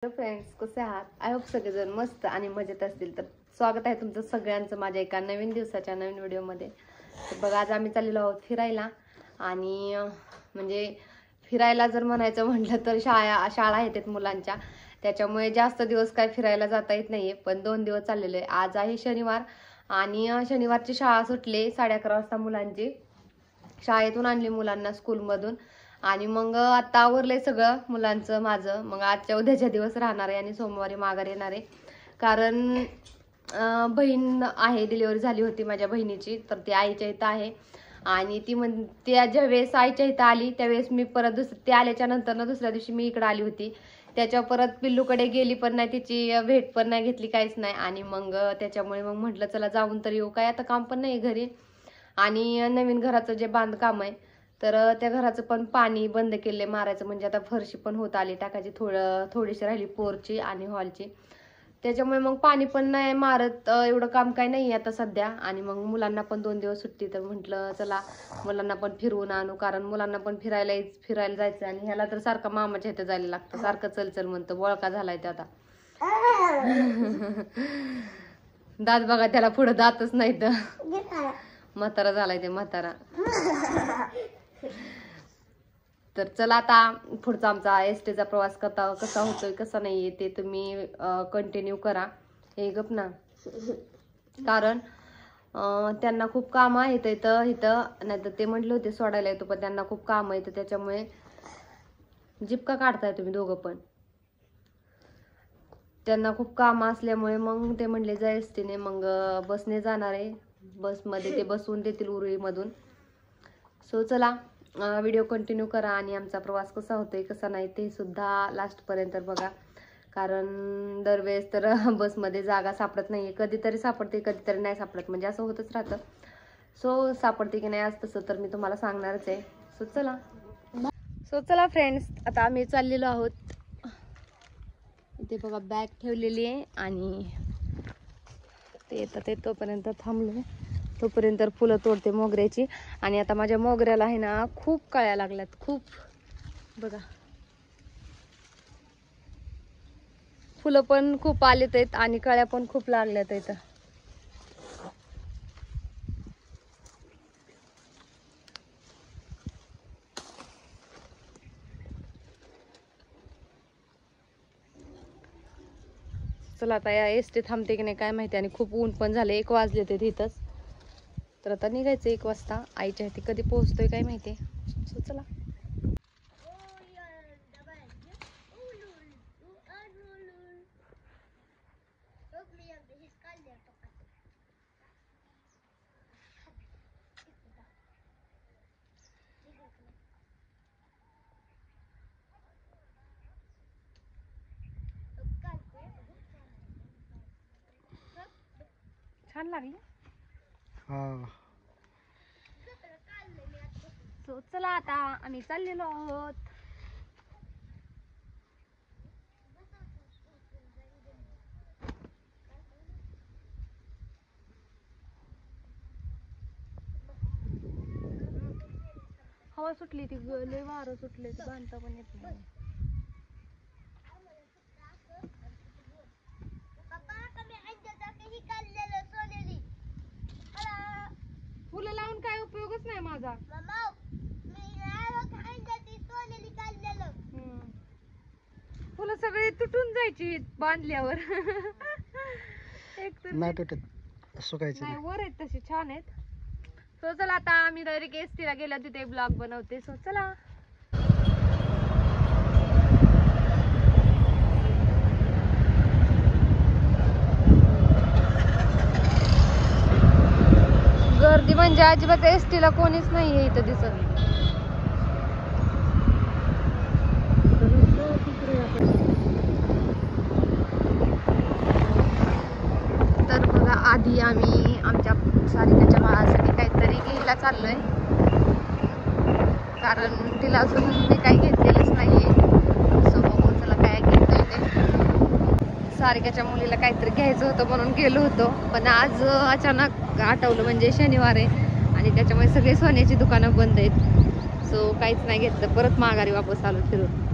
Friends, कसे आहात? I hope सगळेजण मस्त आणि मजेत असतील. तर स्वागत आहे तुमचं सगळ्यांचं माझ्या एका नवीन दिवसाच्या नवीन व्हिडिओमध्ये. तर बघा, आज आम्ही चाललेलो आहोत फिरायला. आणि म्हणजे फिरायला जर म्हणायचं म्हटलं तर शाळा येतात मुलांच्या, त्याच्यामुळे जास्त दिवस काय फिरायला जाता येत नाहीये. पण 2 दिवस चाललेलो आहे. आज आहे शनिवार आणि शनिवारची शाळा सुटली 11:30 वाजता. मुलांची शाळेतून आणली मुलांना स्कूलमधून आणि मग आता आवरलंय सगळं मुलांचं माझं. मग आजच्या उद्याच्या दिवस राहणार आहे आणि सोमवारी माघार येणार आहे. कारण बहीण आहे, डिलिव्हरी झाली होती माझ्या बहिणीची, तर ती आईच्या इथं आहे. आणि त्या ज्या वेळेस आईच्या इथं आली त्यावेळेस मी परत ते आल्याच्या नंतर ना दुसऱ्या दिवशी मी इकडे आली होती. त्याच्या परत पिल्लूकडे गेली पण नाही, तिची भेट पण नाही घेतली, काहीच नाही. आणि मग त्याच्यामुळे मग म्हटलं चला जाऊन तर येऊ, काय आता काम पण नाही घरी. आणि नवीन घराचं जे बांधकाम आहे तर त्या घराचं पण पाणी बंद केले मारायचं. म्हणजे आता फरशी पण होत आली टाकायची, थोडीशी राहिली पोरची आणि हॉलची. त्याच्यामुळे मग पाणी पण नाही मारत, एवढं काम काय नाही आता सध्या. आणि मग मुलांना पण 2 दिवस सुट्टी, तर म्हटलं चला मुलांना पण फिरवून आणू. कारण मुलांना पण फिरायला जायचं आणि ह्याला तर सारखं मामाच्या इथे जायला लागतं, सारखं चल म्हणतं, बोळका झालाय ते आता. दात बघा त्याला, पुढे दातच नाही तर म्हातारा झालाय ते म्हातारा. तर चला आता पुढचा आमचा एसटीचा प्रवास कसा होतोय कसा नाहीये ते तुम्ही कंटिन्यू करा. हे गप ना, कारण त्यांना खूप काम आहेत इथं. नाही तर ते म्हटले होते सोडायला येतो, पण त्यांना खूप काम आहेत, त्याच्यामुळे जिपका काढताय तुम्ही दोघं पण. त्यांना खूप काम असल्यामुळे मग ते म्हणले जा एसटीने. मग बसने जाणार आहे, बसमध्ये ते बसवून देतील उरुळीमधून. सो चला व्हिडिओ कंटिन्यू करा आणि आमचा प्रवास कसा होतोय कसा नाही ते सुद्धा लास्टपर्यंत बघा. कारण दरवेळेस तर बसमध्ये जागा सापडत नाहीये, कधीतरी सापडते कधीतरी नाही सापडत, म्हणजे असं होतच राहतं. सो सापडते की नाही आज तसं तर मी तुम्हाला सांगणारच आहे. सो चला फ्रेंड्स, आता आम्ही चाललेलो आहोत. इथे बघा बॅग ठेवलेली आहे आणि ते येतात तोपर्यंत थांबलो. तोपर्यंत फुलं तोडते मोगऱ्याची. आणि आता माझ्या मोगऱ्याला आहे ना खूप कळ्या लागल्यात, खूप. बघा फुलं पण खूप आलेत आहेत आणि कळ्या पण खूप लागल्यात इथं. चला आता या एसटी थांबते की नाही काय माहिती. आणि खूप ऊन पण झाले, 1 वाजले ते तिथंच. तर आता निघायचं 1 वाजता. आईच्या इथे कधी पोहोचतोय काय माहिती. सो चला. छान लागली. सो चला आता आम्ही चाललेलो आहोत. हवा सुटली, ती लय वारं सुटले, बांधता पण येत नाही. फुलं लावून काय उपयोगच नाही माझा. फुलं सगळी तुटून जायची बांधल्यावर. एक तर नाही तुटत, सुकायचं नाही, वर आहेत तशी छान आहेत. सो चला आता आम्ही डायरेक्ट एसटीला गेल्या तिथे ब्लॉग बनवते. सो चला. गर्दी म्हणजे अजिबात एसटीला कोणीच नाहीये इथं दिसत. तर बघा, आधी आम्ही आमच्या सारिकाच्या बाळासाठी काहीतरी घ्यायला चाललोय, कारण तिला अजून मी काही घेतलेलंच नाहीये. सो बघू चला काय घेतोय ते. सारिकाच्या मुलीला काहीतरी घ्यायचं होतं म्हणून गेलो होतो, पण आज अचानक आठवलं म्हणजे शनिवार आहे आणि त्याच्यामुळे सगळे सोन्याची दुकानं बंद आहेत. सो काहीच नाही घेतलं, परत माघारी वापस आलो फिरून.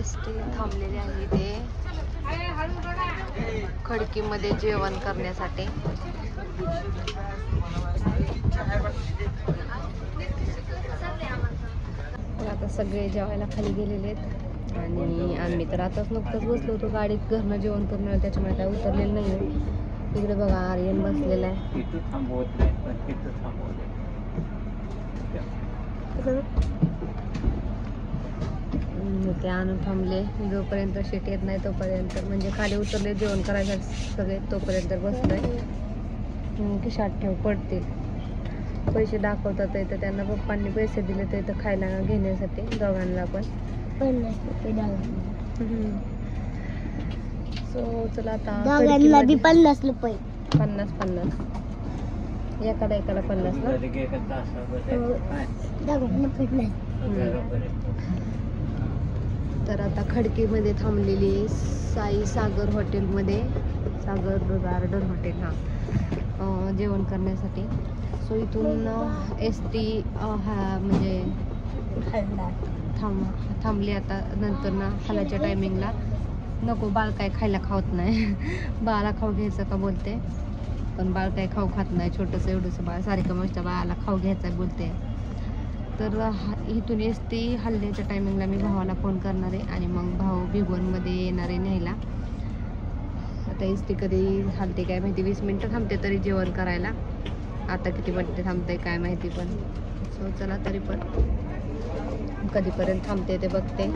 एसटी थांबलेली आहे ते खडकीमध्ये जेवण करण्यासाठी. आता सगळे जेवायला खाली गेलेले आहेत आणि आम्ही तर आताच नुकतंच बसलो होतो गाडीत, घरनं जेवण करून आलं, त्याच्यामुळे काय उतरलेलं नाही. इकडे बघा आर्यन बसलेला आहे. ते आणून थांबले, जोपर्यंत शेट येत नाही तोपर्यंत, म्हणजे खाली उतरले जेवण करायचं सगळे, तोपर्यंत बसलोय. खिशात ठेव पडतील. पैसे दाखवतात इथं, त्यांना पप्पांनी पैसे दिले तर इथं खायला घेण्यासाठी दोघांना पण. सो चला आता 50 रुपये. 50 एकाला 50 ना. तर आता खडकीमध्ये थांबलेली साई सागर हॉटेलमध्ये, सागर गार्डन हॉटेल जेवण करण्यासाठी. सो इथून एसटी म्हणजे थांबली आता. नंतर ना खाल्याच्या टायमिंगला नको, बाळ काय खायला खावत नाही. बाळाला खाऊ घ्यायचं का बोलते, पण बाळ काय खाऊ खात नाही. छोटंसं एवढंसं बाळ, सारिका मावशीच्या बाळाला खाऊ घ्यायचं बोलते. तर इथून एसटी हल्ल्याच्या टायमिंगला मी भावाला फोन करणार आहे आणि मग भाऊ भिगवणमध्ये येणार आहे न्यायला. आता एसटी कधी हलते काय माहिती, 20 मिनटं थांबते तरी जेवण करायला. आता किती मिनटं थांबते काय माहिती. पण सो चला, तरी पण कधीपर्यंत थांबते ते बघते.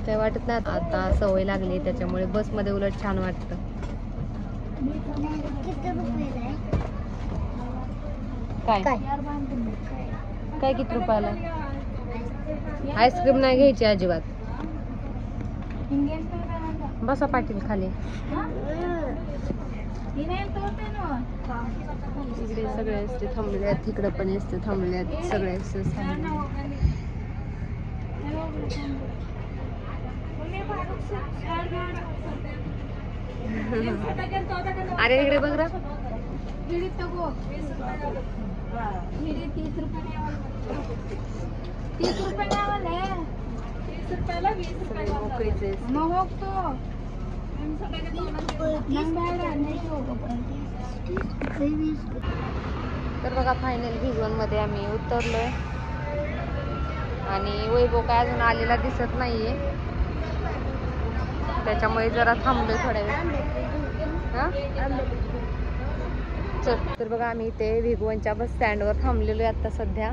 काय वाटत नाही, आता सवय लागली त्याच्यामुळे बसमध्ये उलट छान वाटतं. काय काय किती रुपयाला? आईस्क्रीम नाही घ्यायची अजिबात. बसा पाटील खाली. इकडे सगळे एसटी थांबले आहेत, तिकडे पण एसटी थांबले आहेत, सगळे एसटी थांबले. अरे इकडे बघ रा. तर बघा फायनल भिगवणमध्ये आम्ही उतरलोय आणि वैभव काय अजून आलेला दिसत नाहीये, त्याच्यामुळे जरा थांबलोय थोड्या वेळ. चल, तर बघा आम्ही इथे भिगवणच्या बस स्टँडवर थांबलेलो आहे आता सध्या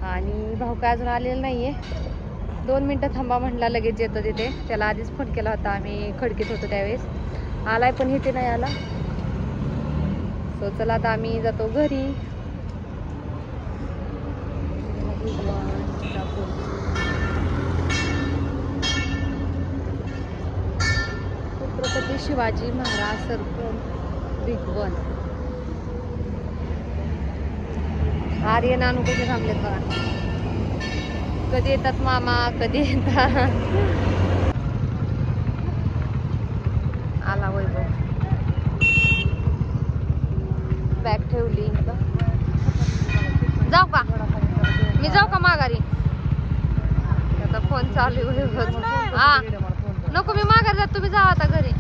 आणि भाऊ काय अजून आलेला नाहीये. 2 मिनटं थांबा म्हटला, लगेच येतो तिथे. त्याला आधीच फोन केला होता, आम्ही खडकीत होतो त्यावेळेस. आलाय पण इथे नाही आला. सो चला आता आम्ही जातो घरी. छत्रपती शिवाजी महाराज सर्कल भिगवण. आर्य नानू कसे थांबलेत बघा. कधी येतात मामा, कधी येतात. आला वैभव. बॅग ठेवली. जाऊ का मी, जाऊ का माघारी? आता फोन चालू आहे. हा नको, मी माघारी जात, तुम्ही जावा आता घरी.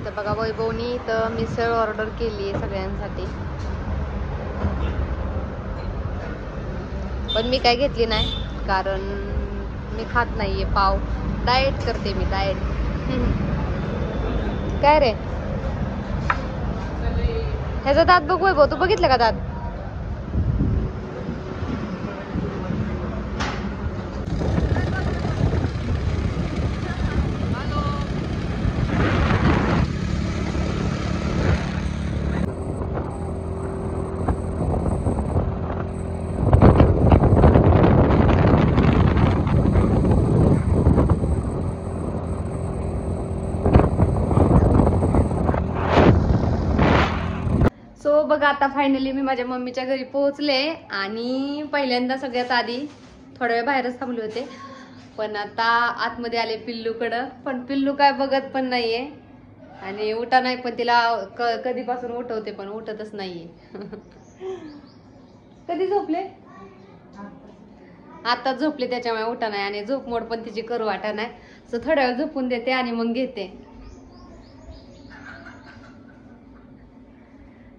तर बघा वैभवनी तर मिसळ ऑर्डर केली आहे सगळ्यांसाठी, पण मी काय घेतली नाही कारण मी खात नाहीये पाव. डाएट करते मी, डाएट. काय रे ह्याचा दात बघ वैभव, तू बघितलं का दात? सो बघा आता फायनली मी माझ्या मम्मीच्या घरी पोहोचले आणि पहिल्यांदा सगळ्यात आधी थोड्या वेळ बाहेरच थांबले होते, पण आता आतमध्ये आले पिल्लूकडं. पण पिल्लू काय बघत पण नाहीये. आणि उठा नाही पण तिला कधीपासून उठवते पण उठतच नाहीये. कधी झोपले? आता झोपले त्याच्यामुळे उठा नाही आणि झोप मोड पण तिची करू वाटा नाही. सो थोड्या वेळ झोपून देते आणि मग घेते.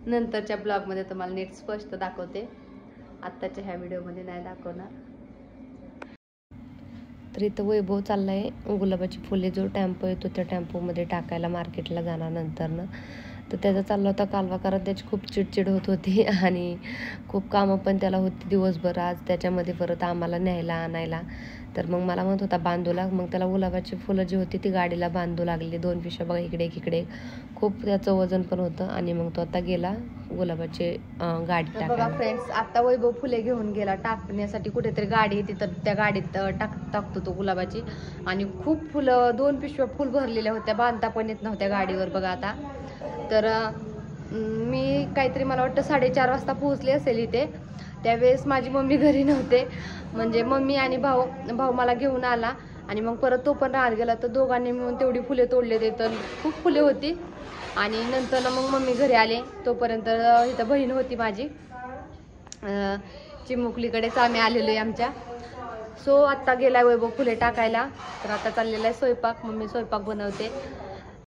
नंतरच्या ब्लॉग मध्ये तुम्हाला नीट स्पष्ट दाखवते, आत्ताच्या ह्या व्हिडिओ मध्ये नाही दाखवणार. तर इथं वैभव चाललाय गुलाबाची फुले जो टेम्पो येतो त्या टेम्पोमध्ये टाकायला मार्केटला जाणार नंतरनं. तर त्याचा चालला होता कालवा, कारण त्याची खूप चिडचिड होत होती आणि खूप कामं पण त्याला होती दिवसभर. आज त्याच्यामध्ये परत आम्हाला न्यायला आणायला. तर मग मला म्हणत होता बांधू लाग. मग त्याला गुलाबाची फुलं जी होती ती गाडीला बांधू लागली. 2 पिशव्या बघा इकडे इकडे, खूप त्याचं वजन पण होतं. आणि मग तो आता गेला गुलाबाची गाडी टाकायला. बघा फ्रेंड्स, आता वैभव फुले घेऊन गेला टाकण्यासाठी. कुठेतरी गाडी येते तर त्या गाडीत टाकतो तो गुलाबाची. आणि खूप फुलं, 2 पिशव्या फुल भरलेल्या होत्या, बांधता पण येत नव्हत्या गाडीवर बघा आता. तर मी काहीतरी मला वाटतं 4:30 वाजता पोहोचले असेल इथे. त्यावेळेस माझी मम्मी घरी नव्हते. म्हणजे मम्मी आणि भाऊ मला घेऊन आला आणि मग परत तो पण राहत गेला. तर दोघांनी मिळून तेवढी फुले तोडले ते. तर खूप फुले होती. आणि नंतर मग मम्मी घरी आले. तोपर्यंत इथं बहीण होती माझी, चिमुकलीकडेच आम्ही आलेलो आहे आमच्या. सो आत्ता गेला वैभव फुले टाकायला. तर आता चाललेला आहे स्वयंपाक. मम्मी स्वयंपाक बनवते.